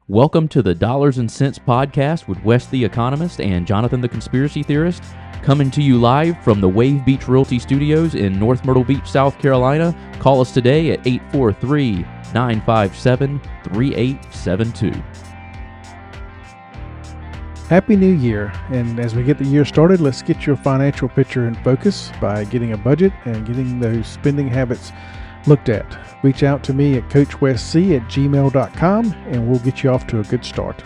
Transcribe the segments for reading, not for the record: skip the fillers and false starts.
Welcome to the Dollars and Cents Podcast with Wes the Economist and Jonathan the Conspiracy Theorist, coming to you live from the Wave Beach Realty Studios in North Myrtle Beach, South Carolina. Call us today at 843-957-3872. Happy New Year, and as we get the year started, let's get your financial picture in focus by getting a budget and getting those spending habits looked at. Reach out to me at coachwestc@gmail.com and we'll get you off to a good start.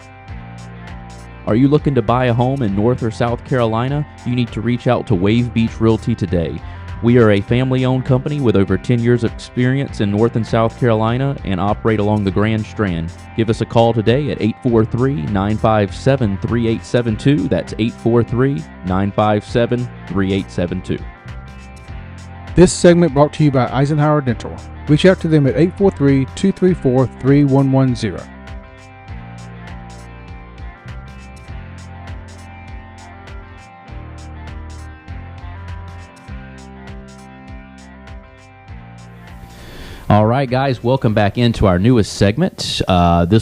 Are you looking to buy a home in North or South Carolina? You need to reach out to Wave Beach Realty today. We are a family-owned company with over 10 years of experience in North and South Carolina and operate along the Grand Strand. Give us a call today at 843-957-3872. That's 843-957-3872. This segment brought to you by Eisenhower Dental. Reach out to them at 843-234-3110. All right, guys, welcome back into our newest segment. This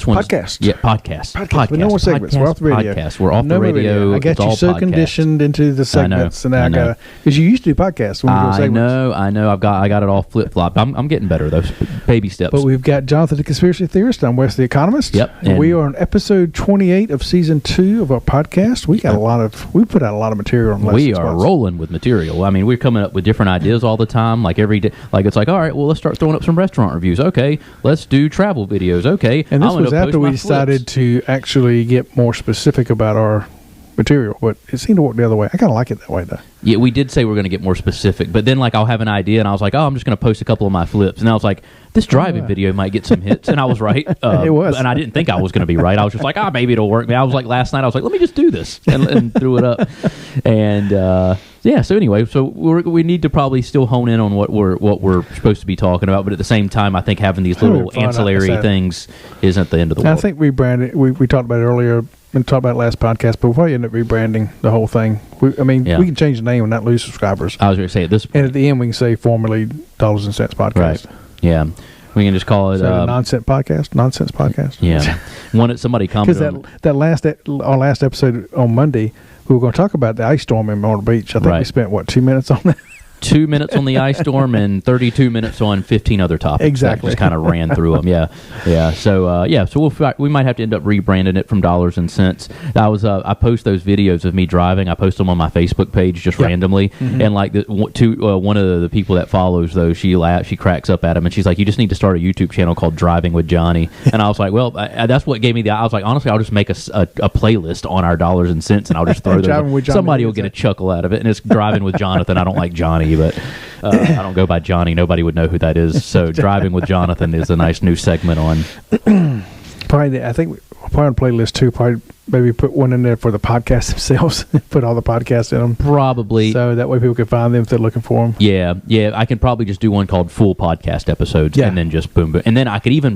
one's podcast. Yeah, podcast. But no more segments. We're off the radio. Podcast. We're off the radio. I got you so conditioned into the segments, and I got because you used to do podcasts when we do segments. I know. I got it all flip flopped. I'm getting better though. Baby steps. But we've got Jonathan the Conspiracy Theorist. I'm Wes the Economist. Yep. And we are on episode 28 of season 2 of our podcast. We put out a lot of material on. We are rolling with material. I mean, we're coming up with different ideas all the time. Like every day, like it's like, all right, well, let's start throwing up some restaurant reviews. Okay, let's do travel videos. Okay, and this was after we decided to actually get more specific about our material, but it seemed to work the other way. I kind of like it that way, though. Yeah, we did say we're going to get more specific, but then like I'll have an idea, and I was like, oh, I'm just going to post a couple of my flips, and I was like, this driving video might get some hits, and I was right. It was, and I didn't think I was going to be right. I was just like, maybe it'll work. I was like last night, I was like, let me just do this, and threw it up, and yeah. So anyway, so we need to probably still hone in on what we're supposed to be talking about, but at the same time, I think having these little ancillary things isn't the end of the world. I think rebranding. We talked about it earlier. We talked about it last podcast, but we'll probably end up rebranding the whole thing. We can change the name and not lose subscribers. I was going to say at this point. And at the end, we can say formerly Dollars and Cents Podcast. Right. Yeah. We can just call it Nonsense Podcast. Yeah. Somebody commented because our last episode on Monday, we were going to talk about the ice storm in Myrtle Beach. I think we spent 2 minutes on that. 2 minutes on the ice storm and 32 minutes on 15 other topics. Exactly. Just kind of ran through them. Yeah. So we might have to end up rebranding it from Dollars and Cents. I post those videos of me driving. I post them on my Facebook page just randomly, and like one of the people that follows those, she cracks up at him, and she's like, "You just need to start a YouTube channel called Driving with Johnny." And I was like, "Well, that's what gave me I was like, honestly, I'll just make a playlist on our Dollars and Cents, and I'll just throw those. Somebody will get a chuckle out of it, and it's Driving with Jonathan. I don't like Johnny, but I don't go by Johnny. Nobody would know who that is. So Driving with Jonathan is a nice new segment on. I think we'll probably on playlist too. Probably maybe put one in there for the podcasts themselves. Put all the podcasts in them. Probably. So that way people can find them if they're looking for them. Yeah. I can probably just do one called full podcast episodes, and then just boom. And then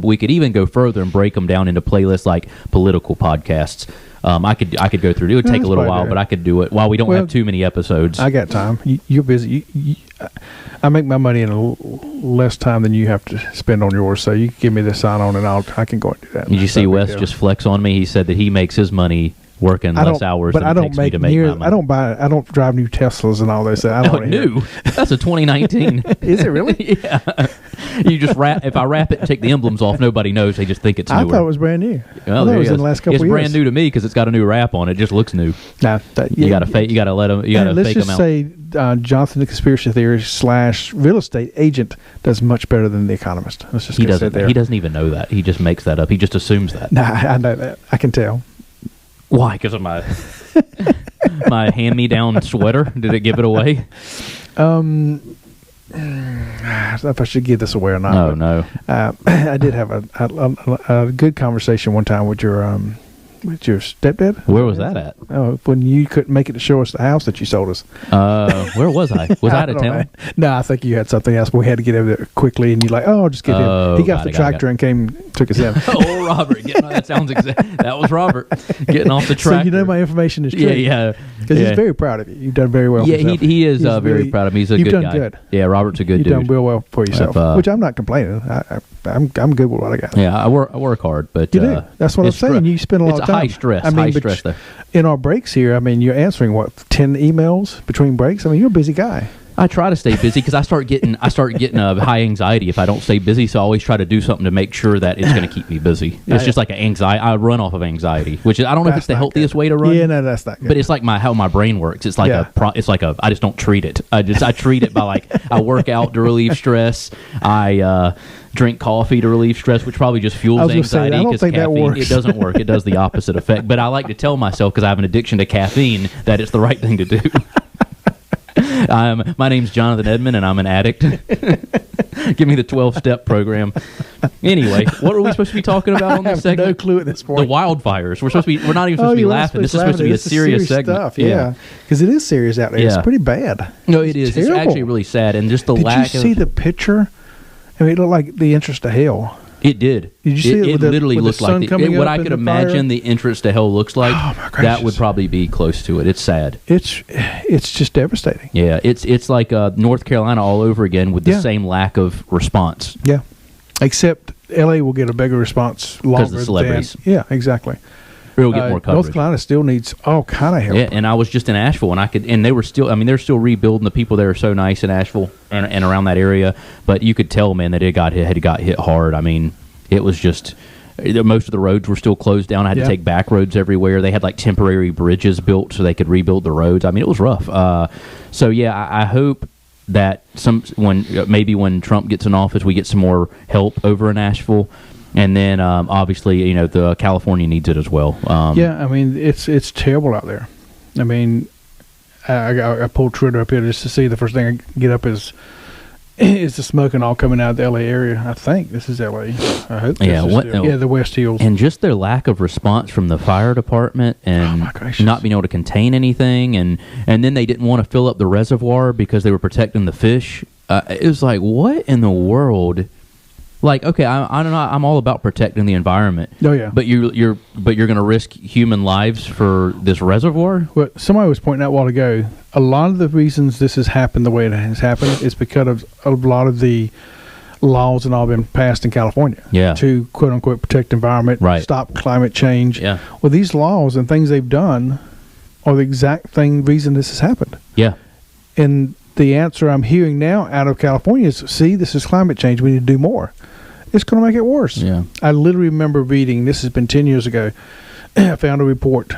we could even go further and break them down into playlists like political podcasts. I could go through it. It would take a little while, but I could do it while we don't have too many episodes. I got time. You're busy. I make my money in less time than you have to spend on yours. So you can give me the sign on, and I can go and do that. Did you see Wes just flex on me? He said that he makes his money working less hours than it takes me to make my money. I don't drive new Teslas and all this. I don't new. That's a 2019. Is it really? Yeah. You just if I wrap it and take the emblems off, nobody knows. They just think it's newer. I thought it was brand new. Well, it was in the last couple of years. It's brand new to me because it's got a new wrap on it. It just looks new. Nah, you got to You got to let them. You got to fake them out. Let's just say Jonathan the Conspiracy Theorist / real estate agent does much better than the Economist. Let's just he doesn't even know that. He just makes that up. He just assumes that. Nah, I know that. I can tell. Why? Because of my hand-me-down sweater? Did it give it away? I don't know if I should give this away or not. No. I did have a good conversation one time with your With your stepdad? Where was that at? Oh, when you couldn't make it to show us the house that you sold us. Where was I? Was I out of town? Know. No, I think you had something else. But we had to get over there quickly, and you're like, "Oh, I'll just get him." He got off the tractor and took us in. Oh, Robert, that sounds that was Robert getting off the tractor. So you know my information is true. Yeah. Because he's very proud of you. You've done very well. Yeah, he is very proud of me. He's a good guy. You've done good. Yeah, Robert's a good dude. You've done real well for yourself, which I'm not complaining. I'm good with what I got. Yeah, I work hard, but you do. That's what I'm saying. You spend a lot of time. It's high stress though. In our breaks here, I mean, you're answering 10 emails between breaks. I mean, you're a busy guy. I try to stay busy because I start getting high anxiety if I don't stay busy. So I always try to do something to make sure that it's going to keep me busy. It's just like an anxiety. I run off of anxiety, which is, I don't know if it's the healthiest way to run. Yeah, no, that's not good. But it's like how my brain works. It's like I just don't treat it. I treat it by I work out to relieve stress. I drink coffee to relieve stress, which probably just fuels anxiety because caffeine. It doesn't work. It does the opposite effect. But I like to tell myself, because I have an addiction to caffeine, that it's the right thing to do. My name's Jonathan Edmond, and I'm an addict. Give me the 12-step program. Anyway, what are we supposed to be talking about on this segment? I have no clue at this point. The wildfires. We're not even supposed to be laughing. This is supposed to be a serious segment. Stuff, yeah. Because it is serious out there. Yeah. It's pretty bad. No, it is. Terrible. It's actually really sad. And just the lack of... Did you see the picture? I mean, it looked like the entrance to hell. It did. Did you see it? It literally looked like what I could imagine the the entrance to hell looks like. Oh my gracious. That would probably be close to it. It's sad. It's just devastating. Yeah, it's like North Carolina all over again with the same lack of response. Yeah, except L.A. will get a bigger response because of the celebrities. Yeah, exactly. It'll get more coverage. North Carolina still needs all kind of help. Yeah, and I was just in Asheville, and they were still. I mean, they're still rebuilding. The people there are so nice in Asheville and around that area, but you could tell, man, that it got hit hard. I mean, it was just most of the roads were still closed down. I had to take back roads everywhere. They had like temporary bridges built so they could rebuild the roads. I mean, it was rough. So yeah, I hope that when Trump gets in office, we get some more help over in Asheville. And then, obviously, the California needs it as well. I mean, it's terrible out there. I mean, I pulled Twitter up here just to see. The first thing I get up is the smoking all coming out of the L.A. area. I think this is L.A. I hope. The West Hills. And just their lack of response from the fire department and not being able to contain anything. And then they didn't want to fill up the reservoir because they were protecting the fish. It was like, what in the world? Like, okay, I don't know. I'm all about protecting the environment. Oh yeah, but you're going to risk human lives for this reservoir. Well, somebody was pointing out a while ago. A lot of the reasons this has happened the way it has happened is because of a lot of the laws and all been passed in California. Yeah. To quote unquote protect the environment, stop climate change. Yeah. Well, these laws and things they've done are the exact reason this has happened. Yeah. And the answer I'm hearing now out of California is, see, this is climate change. We need to do more. It's going to make it worse. Yeah. I literally remember reading, this has been 10 years ago, I found a report,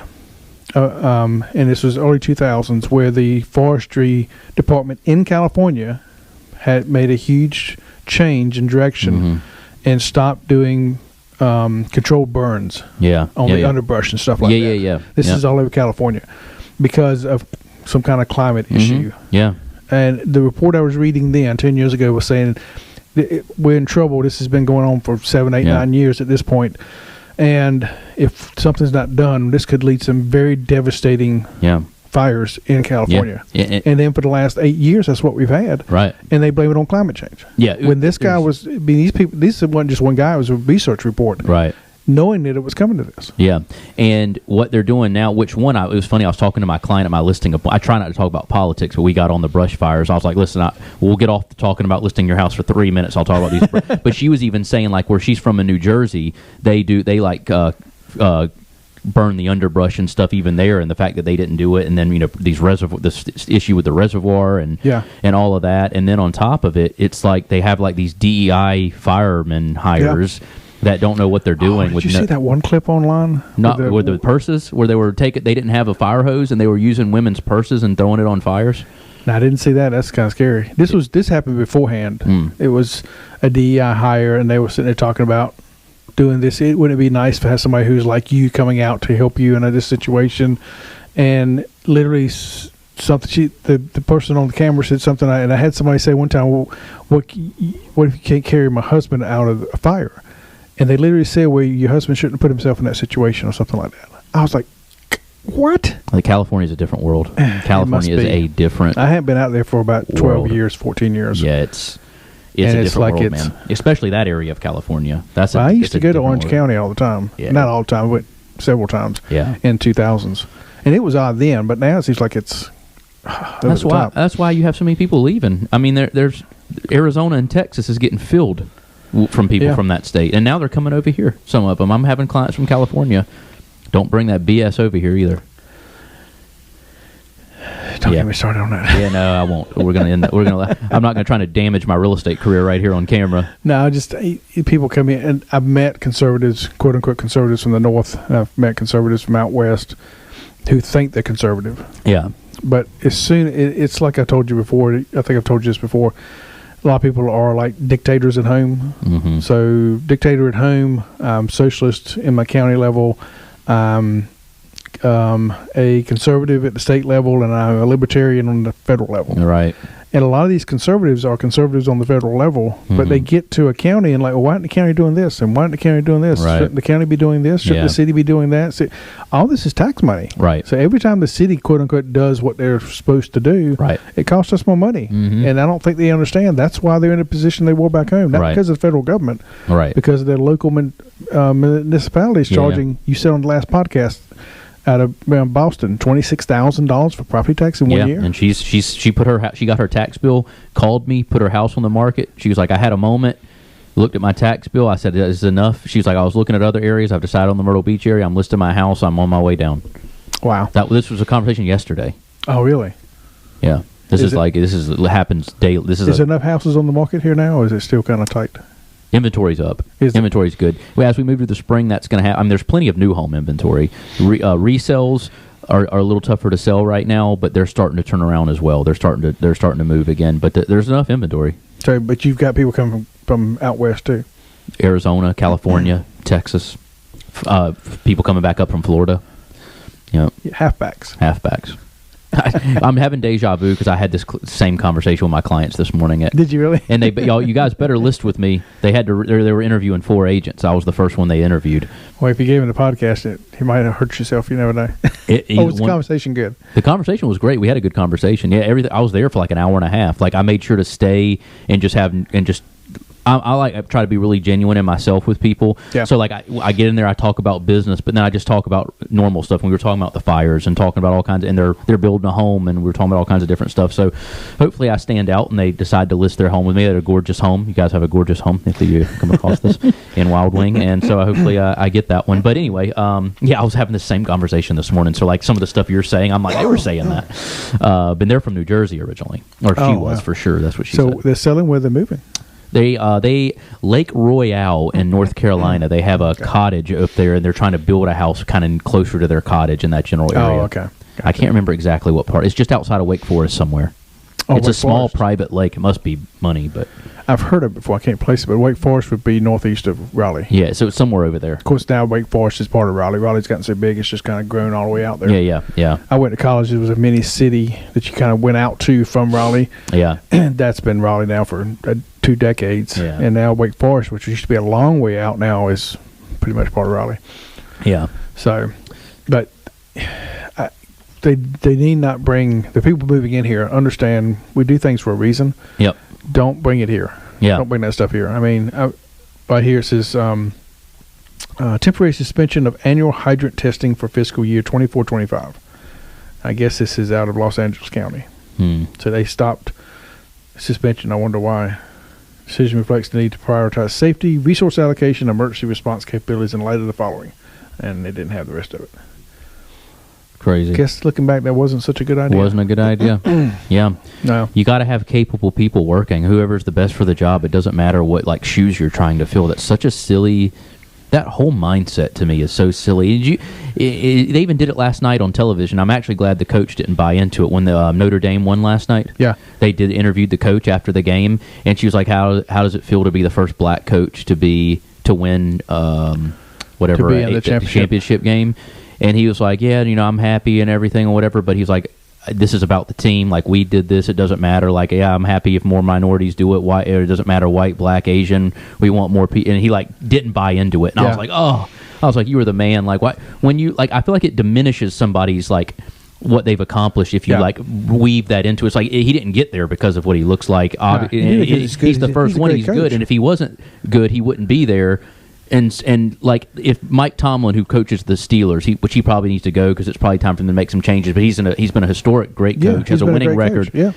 and this was early 2000s, where the forestry department in California had made a huge change in direction and stopped doing controlled burns on the underbrush and stuff like that. This is all over California because of some kind of climate issue. Yeah. And the report I was reading then, 10 years ago, was saying we're in trouble. This has been going on for 7, 8, 9 years at this point. And if something's not done, this could lead to some very devastating fires in California. And then for the last 8 years, that's what we've had. Right. And they blame it on climate change. Yeah. When this guy was, these people, this wasn't just one guy, it was a research report. Right. Knowing that it was coming to this. Yeah. And what they're doing now, it was funny, I was talking to my client at my listing. I try not to talk about politics, but we got on the brush fires. I was like, listen, we'll get off talking about listing your house for 3 minutes. I'll talk about these. But she was even saying, like, where she's from in New Jersey, they burn the underbrush and stuff even there, and the fact that they didn't do it, and then this issue with the reservoir and all of that, and then on top of it, it's like they have like these DEI firemen hires that don't know what they're doing. Did you see that one clip online? With the purses, where they didn't have a fire hose and they were using women's purses and throwing it on fires. No, I didn't see that. That's kind of scary. This happened beforehand. It was a DEI hire, and they were sitting there talking about doing this. Wouldn't it be nice to have somebody who's like you coming out to help you in this situation? And literally, something. The person on the camera said something, and I had somebody say one time, "Well, what if you can't carry my husband out of a fire?" And they literally said, well, your husband shouldn't have put himself in that situation or something like that. I was like, what? Like California is a different world. California is a different. I haven't been out there for about 12 years, 14 years. Yeah, it's a different world, man. Especially that area of California. I used to go to Orange County all the time. Yeah. Not all the time, but several times. Yeah. In 2000s, and it was odd then, but now it seems like it's. That's why you have so many people leaving. I mean, there's Arizona and Texas is getting filled from people from that state, and now they're coming over here. Some of them. I'm having clients from California. Don't bring that BS over here either. Don't get me started on that. Yeah, no, I won't. We're gonna end. I'm not gonna try to damage my real estate career right here on camera. No, just people come in, and I've met conservatives, quote unquote conservatives from the north. And I've met conservatives from out west who think they're conservative. Yeah. But as soon it's like I told you before. I think I've told you this before. A lot of people are like dictators at home. Mm-hmm. So dictator at home, socialist in my county level, a conservative at the state level, and I'm a libertarian on the federal level. Right. And a lot of these conservatives are conservatives on the federal level, but they get to a county and like, well, why isn't the county doing this? And why isn't the county doing this? Right. Shouldn't the county be doing this? Shouldn't the city be doing that? So, all this is tax money. Right. So every time the city, quote unquote, does what they're supposed to do, it costs us more money. Mm-hmm. And I don't think they understand. That's why they're in the position they were back home. Not because of the federal government. Right. Because of their local municipalities charging, you said on the last podcast, out of Boston, $26,000 for property tax in 1 year. And she got her tax bill, called me, put her house on the market. She was like, I had a moment, looked at my tax bill. I said, is enough? She was like, I was looking at other areas. I've decided on the Myrtle Beach area. I'm listing my house. I'm on my way down. Wow. This was a conversation yesterday. Oh, really? Yeah. This happens daily. Is there enough houses on the market here now, or is it still kind of tight? Inventory's up. Inventory's good. Well, as we move to the spring, that's going to happen. I mean, there's plenty of new home inventory. Resales are a little tougher to sell right now, but they're starting to turn around as well. They're starting to move again. But there's enough inventory. So, but you've got people coming from out west too. Arizona, California, Texas. People coming back up from Florida. Yeah. Halfbacks. I'm having deja vu because I had this same conversation with my clients this morning. Did you really? And you guys better list with me. They were interviewing 4 agents. I was the first one they interviewed. Well, if you gave him the podcast, he might have hurt yourself. You never know. Was the conversation good? The conversation was great. We had a good conversation. Yeah, everything. I was there for like an hour and a half. Like I made sure to stay and just I try to be really genuine in myself with people. Yeah. So like I get in there, I talk about business, but then I just talk about normal stuff. We were talking about the fires and talking about all kinds of, and they're building a home, and we were talking about all kinds of different stuff. So hopefully I stand out and they decide to list their home with me. They had a gorgeous home. You guys have a gorgeous home if you come across this in Wild Wing, and so hopefully I get that one. But anyway, I was having the same conversation this morning. So like some of the stuff you're saying, I'm like, they were saying that. But they're from New Jersey originally, or she was for sure. That's what she said. So they're selling where they're moving. They Lake Royale in North Carolina. They have a cottage up there, and they're trying to build a house kind of closer to their cottage in that general area. Oh, okay. Gotcha. I can't remember exactly what part. It's just outside of Wake Forest somewhere. Oh, it's a small private lake. It must be money, but I've heard of it before. I can't place it, but Wake Forest would be northeast of Raleigh. Yeah, so it's somewhere over there. Of course, now Wake Forest is part of Raleigh. Raleigh's gotten so big, it's just kind of grown all the way out there. Yeah. I went to college. It was a mini city that you kind of went out to from Raleigh. Yeah. That's been Raleigh now for 2 decades. Yeah. And now Wake Forest, which used to be a long way out, now is pretty much part of Raleigh. Yeah. So, but they need not bring the people moving in here. Understand we do things for a reason. Yep. Don't bring it here. Yeah. Don't bring that stuff here. I mean, right here it says temporary suspension of annual hydrant testing for fiscal year 24-25. I guess this is out of Los Angeles County. So they stopped suspension. I wonder why. Decision reflects the need to prioritize safety, resource allocation, emergency response capabilities in light of the following. And they didn't have the rest of it. Crazy. Guess looking back, that wasn't such a good idea. Wasn't a good idea. Yeah. No. You got to have capable people working. Whoever's the best for the job. It doesn't matter what like shoes you're trying to fill. That's such a silly. That whole mindset to me is so silly. They even did it last night on television. I'm actually glad the coach didn't buy into it when the Notre Dame won last night. Yeah. They interviewed the coach after the game, and she was like, "How does it feel to be the first black coach to win whatever to be in the championship game?" And he was like, "Yeah, I'm happy and everything or whatever." But he was like, "This is about the team. Like we did this. It doesn't matter. Like, yeah, I'm happy if more minorities do it. White, it doesn't matter. White, black, Asian. We want more people." And he like didn't buy into it. And I was like, "Oh, I was like, you were the man. Like, why, when you, like, I feel like it diminishes somebody's, like, what they've accomplished if you like weave that into it. It's like he didn't get there because of what he looks like. He's the first one. He's good, and if he wasn't good, he wouldn't be there. And like if Mike Tomlin, who coaches the Steelers, which he probably needs to go because it's probably time for him to make some changes. But he's been a historic great coach, has a winning record. Yeah.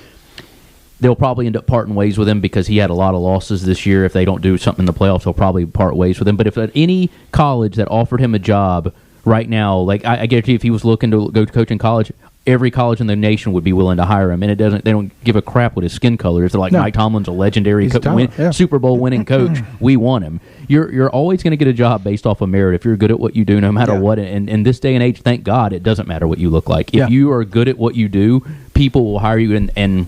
They'll probably end up parting ways with him because he had a lot of losses this year. If they don't do something in the playoffs, they'll probably part ways with him. But if at any college that offered him a job right now, like I guarantee if he was looking to go to coach in college, every college in the nation would be willing to hire him, and they don't give a crap what his skin color is. They're like, Mike Tomlin's a legendary Super Bowl winning coach. We want him. You're always going to get a job based off of merit if you're good at what you do, no matter what. And in this day and age, thank God, it doesn't matter what you look like. If you are good at what you do, people will hire you. And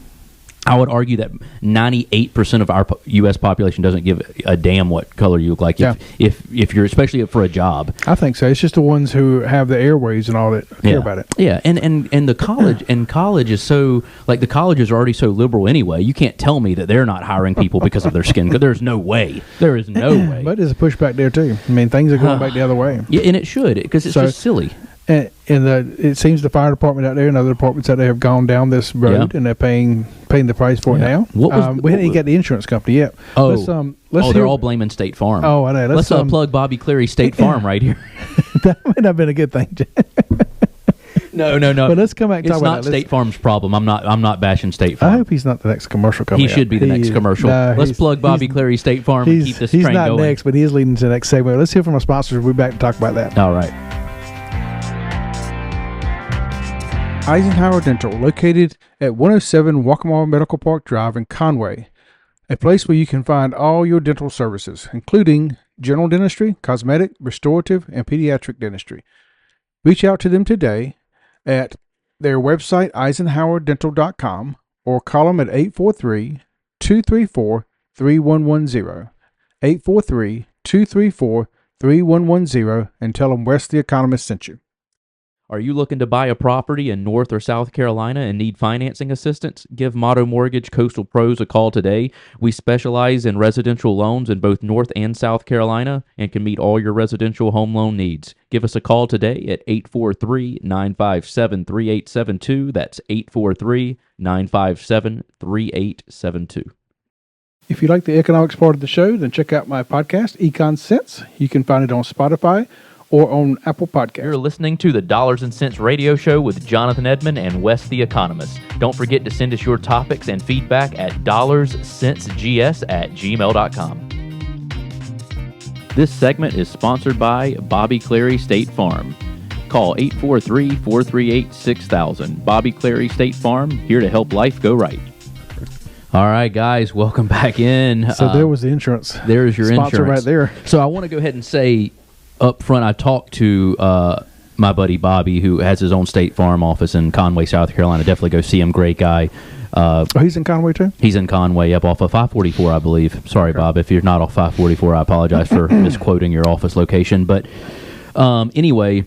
I would argue that 98% of our U.S. population doesn't give a damn what color you look like. If you're, especially for a job, I think so. It's just the ones who have the airwaves and all that care about it. Yeah, and the college is so, like, the colleges are already so liberal anyway. You can't tell me that they're not hiring people because of their skin. Because there's no way. There is no way. But there's a pushback there too. I mean, things are going back the other way. Yeah, and it should, because it's just silly. And it seems the fire department out there and other departments out there have gone down this road, and they're paying the price for it now. We haven't got the insurance company yet. Let's they're all blaming State Farm. Oh, I know. Let's plug Bobby Cleary State Farm right here. That might not have been a good thing. No. But let's come back and talk about that. It's not State Farm's problem. I'm not bashing State Farm. I hope he's not the next commercial company. He should be the next commercial. Let's plug Bobby Cleary State Farm and keep this train going. He's not next, but he is leading to the next segment. Let's hear from our sponsors. We'll be back to talk about that. All right. Eisenhower Dental, located at 107 Waccamaw Medical Park Drive in Conway, a place where you can find all your dental services, including general dentistry, cosmetic, restorative, and pediatric dentistry. Reach out to them today at their website, eisenhowerdental.com, or call them at 843-234-3110, 843-234-3110, and tell them Wes the Economist sent you. Are you looking to buy a property in North or South Carolina and need financing assistance? Give Motto Mortgage Coastal Pros a call today. We specialize in residential loans in both North and South Carolina and can meet all your residential home loan needs. Give us a call today at 843-957-3872. That's 843-957-3872. If you like the economics part of the show, then check out my podcast, Econ Sense. You can find it on Spotify or on Apple Podcasts. You're listening to the Dollars and Cents Radio Show with Jonathan Edmond and Wes the Economist. Don't forget to send us your topics and feedback at dollarscentsgs@gmail.com. This segment is sponsored by Bobby Cleary State Farm. Call 843-438-6000. Bobby Cleary State Farm, here to help life go right. All right, guys, welcome back in. So there was the insurance. There's your sponsor insurance right there. So I want to go ahead and say, up front, I talked to my buddy Bobby, who has his own State Farm office in Conway, South Carolina. Definitely go see him. Great guy. He's in Conway too? He's in Conway, up off of 544, I believe. Sorry, Bob, if you're not off 544, I apologize for misquoting your office location. But anyway,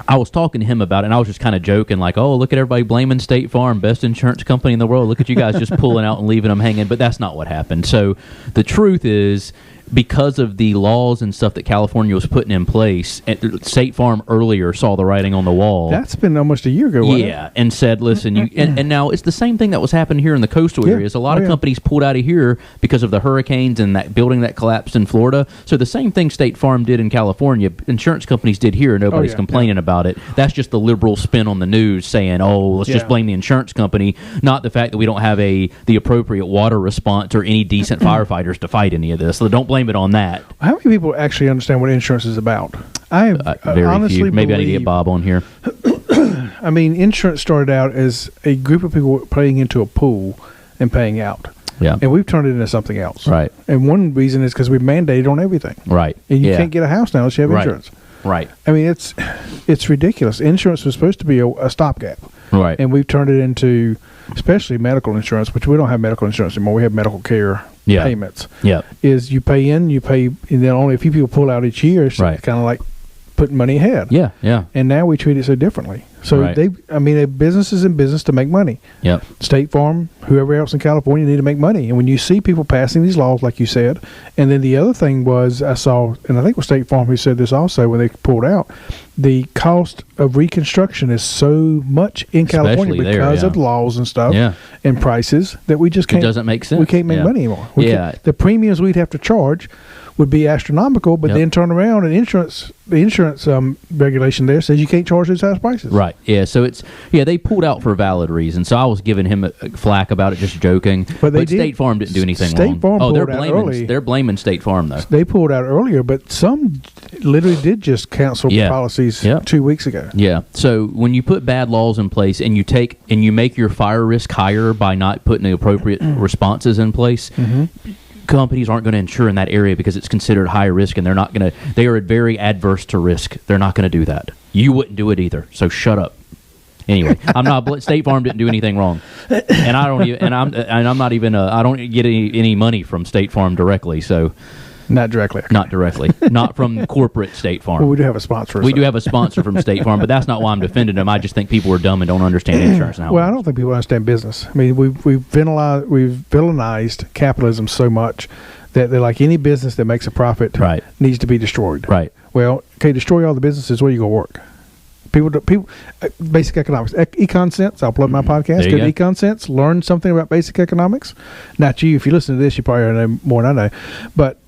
I was talking to him about it, and I was just kind of joking, like, oh, look at everybody blaming State Farm, best insurance company in the world. Look at you guys just pulling out and leaving them hanging. But that's not what happened. So the truth is, because of the laws and stuff that California was putting in place, State Farm earlier saw the writing on the wall. That's been almost a year ago, wasn't it? And said, listen, and now it's the same thing that was happening here in the coastal areas. A lot of companies pulled out of here because of the hurricanes and that building that collapsed in Florida. So the same thing State Farm did in California, insurance companies did here. Nobody's complaining about it. That's just the liberal spin on the news saying, oh, let's just blame the insurance company, not the fact that we don't have the appropriate water response or any decent firefighters to fight any of this. So don't blame it on that. How many people actually understand what insurance is about? I very honestly few. Maybe I need to get Bob on here. I mean, insurance started out as a group of people playing into a pool and paying out. Yeah. And we've turned it into something else. Right. And one reason is because we've mandated on everything. Right. And you can't get a house now unless you have insurance. Right. I mean, it's ridiculous. Insurance was supposed to be a stopgap. Right. And we've turned it into, especially medical insurance, which we don't have medical insurance anymore. We have medical care payments. Yeah. Is you pay, and then only a few people pull out each year. So it's kind of like putting money ahead. Yeah. Yeah. And now we treat it so differently. So Right. a business is in business to make money. Yep. State Farm, whoever else in California need to make money. And when you see people passing these laws, like you said, and then the other thing was I saw, and I think it was State Farm who said this also when they pulled out, the cost of reconstruction is so much in California Especially there, because yeah. of laws and stuff Yeah. and prices that we just It can't. doesn't make sense. We can't make Yeah. money anymore. Yeah. The premiums we'd have to charge would be astronomical, but Yep. then turn around and the insurance regulation there says you can't charge those high prices. Right. Yeah. So they pulled out for a valid reason. So I was giving him flack about it, just joking. But they State did- Farm didn't do anything State wrong. Farm they're pulled out blaming early. they're blaming State Farm though. They pulled out earlier, but some literally did just cancel Yeah. policies Yeah. 2 weeks ago. Yeah. So when you put bad laws in place and you make your fire risk higher by not putting the appropriate responses in place, companies aren't going to insure in that area because it's considered high risk, and they are very adverse to risk. They're not going to do that. You wouldn't do it either. So shut up. Anyway, State Farm didn't do anything wrong, and I don't even, I'm not even, I don't get any money from State Farm directly. So Not directly. not from corporate State Farm. Well, we do have a sponsor. We do have a sponsor from State Farm, but that's not why I'm defending them. I just think people are dumb and don't understand insurance now. Well, I don't think people understand business. I mean, we've villainized capitalism so much that they're like any business that makes a profit Right. needs to be destroyed. Right. Well, okay, destroy all the businesses. Where you go work? Basic economics, Econ Sense. I'll plug my podcast. There Go you to go. Econ Sense. Learn something about basic economics. Not you. If you listen to this, you probably know more than I know. But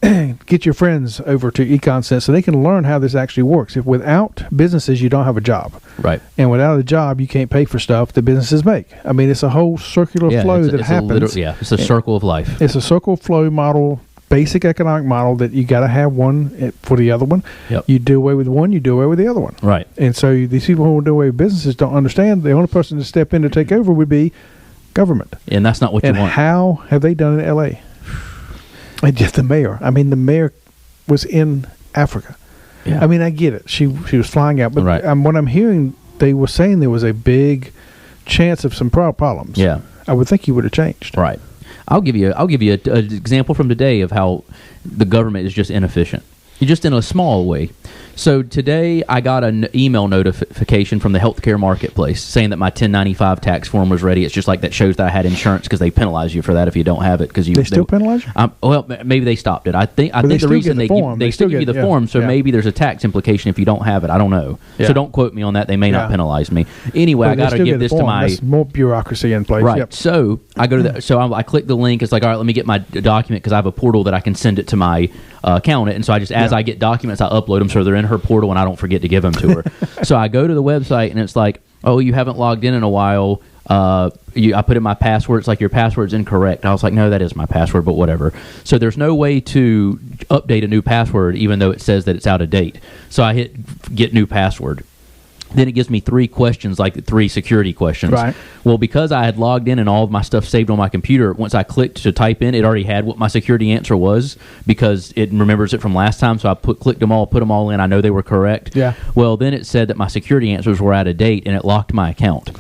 get your friends over to Econ Sense so they can learn how this actually works. If without businesses, you don't have a job. Right. And without a job, you can't pay for stuff that businesses make. I mean, it's a whole circular flow that happens. It's a circle of life. It's a circle flow model, basic economic model that you got to have one for the other one. Yep. You do away with one, you do away with the other one. Right. And so these people who do away with businesses don't understand. The only person to step in to take over would be government. And that's not what And you want. how have they done it in L.A.? And just the mayor. I mean, the mayor was in Africa. Yeah. I mean, I get it. She was flying out. But Right. what I'm hearing, they were saying there was a big chance of some problems. Yeah. I would think he would have changed. Right. I'll give you an example from today of how the government is just inefficient. Just in a small way. So today I got an email notification from the healthcare marketplace saying that my 1095 tax form was ready. It's just like that shows that I had insurance because they penalize you for that if you don't have it. Because They still penalize you? Well, maybe they stopped it. I think they the still reason get the form. they still give you the form, so maybe there's a tax implication if you don't have it. I don't know. Yeah. So don't quote me on that. They may not penalize me. Anyway, I got to give this to my There's more bureaucracy in place. right. Yep. So I go to I click the link. It's like, all right, let me get my document because I have a portal that I can send it to my accountant. And so as I get documents, I upload them so they're in her portal and I don't forget to give them to her. So I go to the website and it's like, oh, you haven't logged in a while. I put in my password. It's like your password's incorrect. I was like, no, that is my password, but whatever. So there's no way to update a new password even though it says that it's out of date. So I hit get new password. Then it gives me 3 questions, like 3 security questions. Right. Well, because I had logged in and all of my stuff saved on my computer, once I clicked to type in, it already had what my security answer was because it remembers it from last time. So I clicked them all, put them all in. I know they were correct. Yeah. Well, then it said that my security answers were out of date and it locked my account.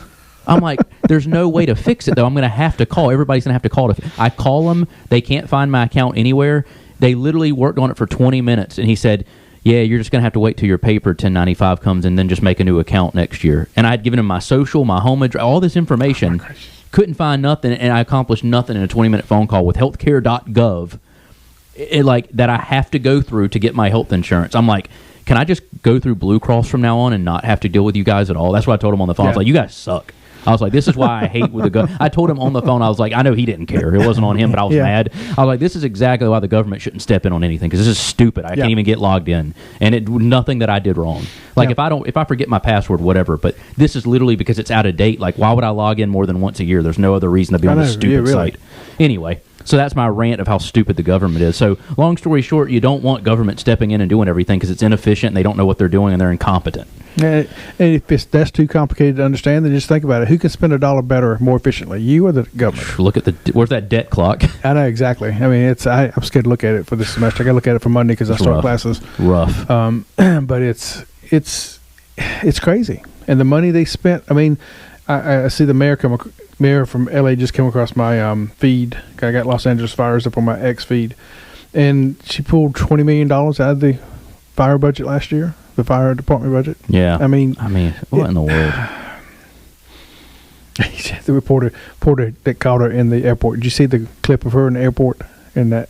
I'm like, there's no way to fix it, though. I'm going to have to call. Everybody's going to have to call. I call them. They can't find my account anywhere. They literally worked on it for 20 minutes. And he said, yeah, you're just going to have to wait till your paper 1095 comes and then just make a new account next year. And I had given him my social, my home address, all this information. Couldn't find nothing, and I accomplished nothing in a 20-minute phone call with healthcare.gov that I have to go through to get my health insurance. I'm like, can I just go through Blue Cross from now on and not have to deal with you guys at all? That's what I told him on the phone. I was like, you guys suck. I was like, this is why I hate with the government. I told him on the phone, I was like, I know he didn't care. It wasn't on him, but I was mad. I was like, this is exactly why the government shouldn't step in on anything because this is stupid. I can't even get logged in. And nothing that I did wrong. Like if I forget my password, whatever, but this is literally because it's out of date. Like why would I log in more than once a year? There's no other reason to be on this stupid site. Anyway. So that's my rant of how stupid the government is. So long story short, you don't want government stepping in and doing everything because it's inefficient and they don't know what they're doing and they're incompetent. And if that's too complicated to understand, then just think about it. Who can spend $1 better, more efficiently, you or the government? Look at where's that debt clock? I know exactly. I mean, I'm scared to look at it for this semester. I got to look at it for Monday because I start classes. Rough. But it's crazy, and the money they spent. I mean, I see the mayor from LA just came across my feed. I got Los Angeles Fires up on my X feed, and she pulled $20 million out of the fire budget last year, the fire department budget. Yeah. I mean, what in the world? the reporter that caught her in the airport. Did you see the clip of her in the airport? And that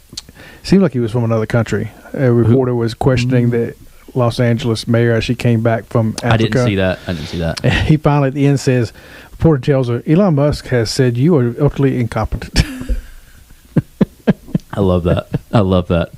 seemed like he was from another country. A reporter was questioning the Los Angeles mayor as she came back from Africa. I didn't see that. And he finally at the end says, reporter tells her, Elon Musk has said you are utterly incompetent. I love that.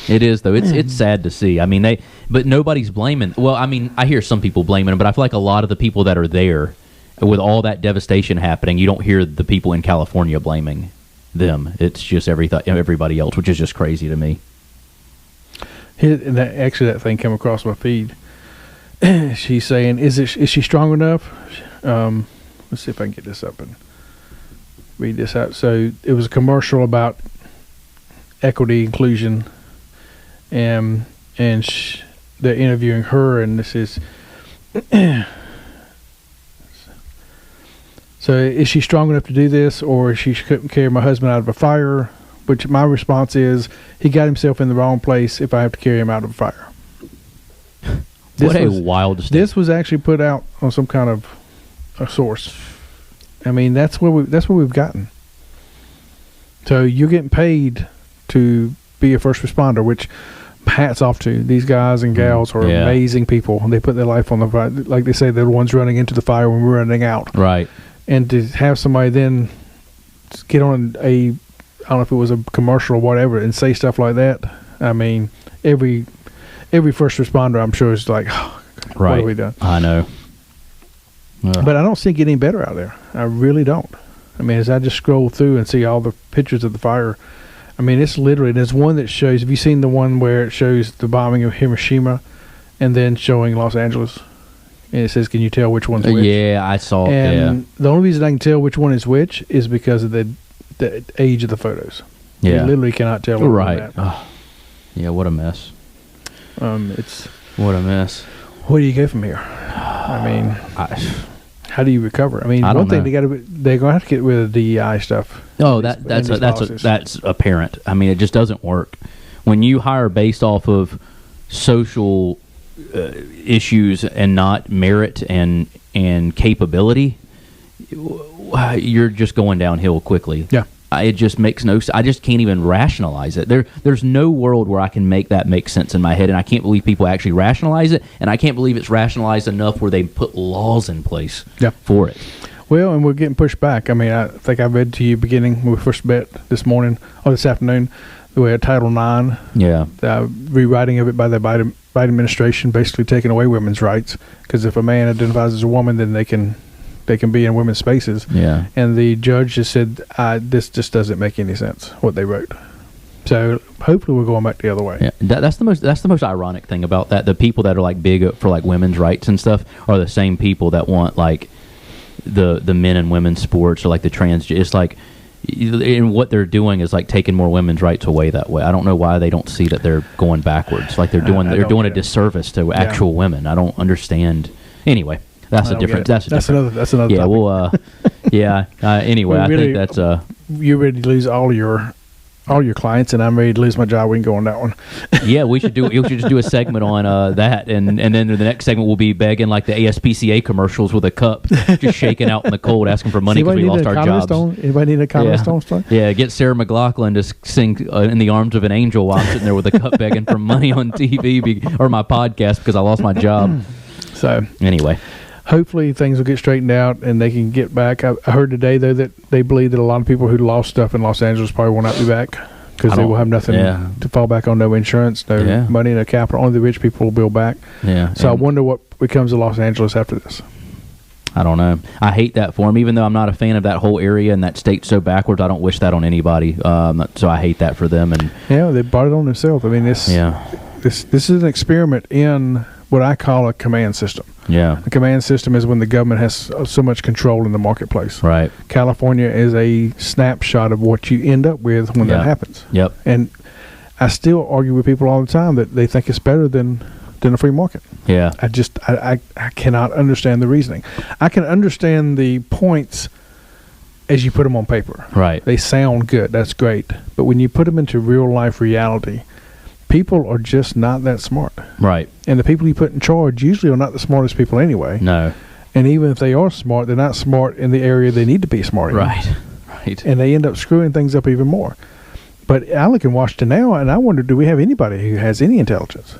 It is, though. It's sad to see. I mean, but nobody's blaming. Well, I mean, I hear some people blaming them, but I feel like a lot of the people that are there with all that devastation happening, you don't hear the people in California blaming them. It's just everybody else, which is just crazy to me. That thing came across my feed. She's saying, is she strong enough? Let's see if I can get this up and read this out. So it was a commercial about equity, inclusion, and they're interviewing her, and this is so is she strong enough to do this, or she couldn't carry my husband out of a fire? Which my response is, he got himself in the wrong place if I have to carry him out of a fire. Wild statement. This was actually put out on some kind of a source. I mean, that's where we've gotten. So you're getting paid to be a first responder, which hats off to. These guys and gals are amazing people. They put their life on the fire. Like they say, they're the ones running into the fire when we're running out. Right. And to have somebody then get on I don't know if it was a commercial or whatever, and say stuff like that. I mean, every first responder, I'm sure, is like, oh, right. What have we done? I know. But I don't see it getting better out there. I really don't. I mean, as I just scroll through and see all the pictures of the fire, I mean, it's literally, there's one that shows, have you seen the one where it shows the bombing of Hiroshima and then showing Los Angeles? And it says, can you tell which one's which? Yeah, I saw it. And the only reason I can tell which one is which is because of the age of the photos. Yeah. You literally cannot tell. Right. Oh, yeah, what a mess. What a mess. Where do you go from here? I mean, how do you recover? I mean, one thing they're going to have to get rid of the DEI stuff. Oh, that's apparent. I mean, it just doesn't work. When you hire based off of social issues and not merit and capability, you're just going downhill quickly. Yeah. It just makes no sense. I just can't even rationalize it. There's no world where I can make that make sense in my head, and I can't believe people actually rationalize it, and I can't believe it's rationalized enough where they put laws in place for it. Well, and we're getting pushed back. I mean, I think I read to you beginning when we first met this afternoon, the way Title IX, rewriting of it by the Biden administration, basically taking away women's rights, because if a man identifies as a woman, then they can be in women's spaces. Yeah. And the judge just said, this just doesn't make any sense, what they wrote. So hopefully we're going back the other way. Yeah. That's the most ironic thing about that. The people that are like big for like women's rights and stuff are the same people that want like the men and women's sports or like the trans. It's like, and what they're doing is like taking more women's rights away that way. I don't know why they don't see that they're going backwards. Like they're doing a disservice to actual women. I don't understand. Anyway. That's another. That's another. Yeah. Topic. Well. Anyway, I think that's You're ready to lose all your clients, and I'm ready to lose my job. We can go on that one. Yeah, we should just do a segment on that, and then the next segment will be begging like the ASPCA commercials with a cup, just shaking out in the cold, asking for money because we lost our jobs. Anybody need a economist on stuff? Yeah, get Sarah McLachlan to sing "In the Arms of an Angel" while I'm sitting there with a cup begging for money on TV or my podcast because I lost my job. So anyway. Hopefully things will get straightened out and they can get back. I heard today, though, that they believe that a lot of people who lost stuff in Los Angeles probably will not be back because they will have nothing to fall back on, no insurance, no money, no capital. Only the rich people will build back. Yeah. So I wonder what becomes of Los Angeles after this. I don't know. I hate that for them, even though I'm not a fan of that whole area and that state's so backwards. I don't wish that on anybody. So I hate that for them. And they brought it on themselves. I mean, this is an experiment in what I call a command system. Yeah. A command system is when the government has so much control in the marketplace. Right. California is a snapshot of what you end up with when that happens. Yep. And I still argue with people all the time that they think it's better than a free market. Yeah. I cannot understand the reasoning. I can understand the points as you put them on paper. Right. They sound good. That's great. But when you put them into real life reality, people are just not that smart. Right. And the people you put in charge usually are not the smartest people anyway. No. And even if they are smart, they're not smart in the area they need to be smart in. Right. And they end up screwing things up even more. But I look in Washington now, and I wonder, do we have anybody who has any intelligence?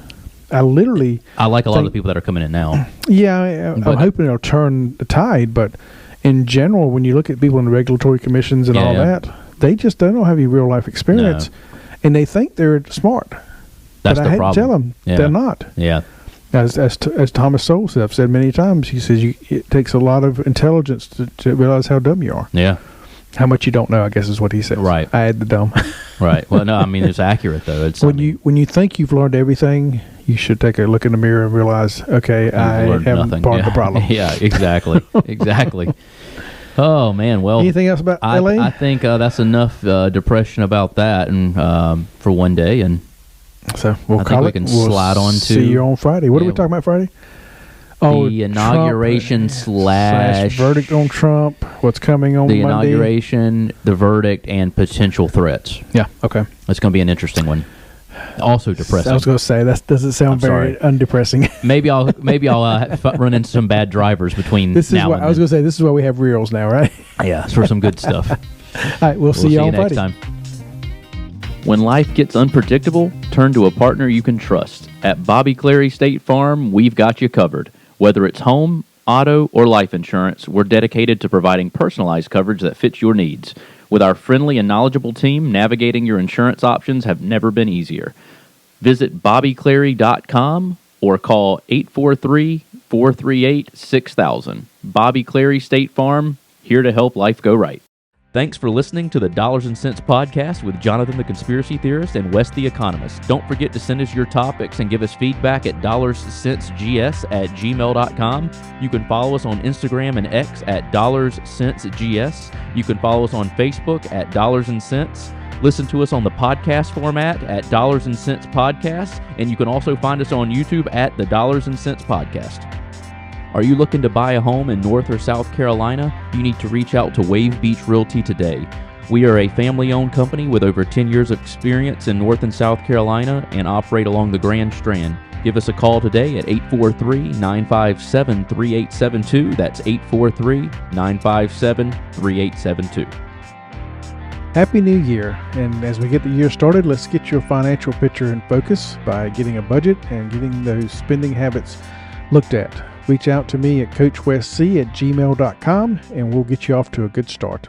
I like a lot of the people that are coming in now. Yeah, I'm hoping it'll turn the tide, but in general, when you look at people in the regulatory commissions and that, they just don't have any real life experience, and they think they're smart. That's but the I hate problem. to tell them they're not. Yeah. As Thomas Sowell said, I've said many times, he says it takes a lot of intelligence to realize how dumb you are. Yeah. How much you don't know, I guess, is what he says. Right. I add the dumb. Right. Well, no, I mean, it's accurate, though. It's when you think you've learned everything, you should take a look in the mirror and realize, okay, I am part of the problem. Yeah, exactly. Exactly. Oh, man. Well, anything else about LA? I think that's enough depression about that and for one day. And so I think we can slide on to. See you on Friday. What are we talking about Friday? The inauguration slash verdict on Trump. What's coming on the Monday? Inauguration, the verdict, and potential threats. Yeah. Okay. It's going to be an interesting one. Also depressing. I was going to say that doesn't sound very undepressing. maybe I'll run into some bad drivers between this is now why, and I was going to say this is why we have reels now, right? Yeah, it's for some good stuff. All right, we'll see you on next Friday. time. When life gets unpredictable, turn to a partner you can trust. At Bobby Clary State Farm, we've got you covered. Whether it's home, auto, or life insurance, we're dedicated to providing personalized coverage that fits your needs. With our friendly and knowledgeable team, navigating your insurance options have never been easier. Visit BobbyClary.com or call 843-438-6000. Bobby Clary State Farm, here to help life go right. Thanks for listening to the Dollars and Cents Podcast with Jonathan the Conspiracy Theorist and Wes the Economist. Don't forget to send us your topics and give us feedback at dollarscentsgs@gmail.com. You can follow us on Instagram and X at dollarscentsgs. You can follow us on Facebook at Dollars and Cents. Listen to us on the podcast format at Dollars and Cents Podcast, and you can also find us on YouTube at the Dollars and Cents Podcast. Are you looking to buy a home in North or South Carolina? You need to reach out to Wave Beach Realty today. We are a family-owned company with over 10 years of experience in North and South Carolina and operate along the Grand Strand. Give us a call today at 843-957-3872. That's 843-957-3872. Happy New Year. And as we get the year started, let's get your financial picture in focus by getting a budget and getting those spending habits looked at. Reach out to me at coachwestc@gmail.com and we'll get you off to a good start.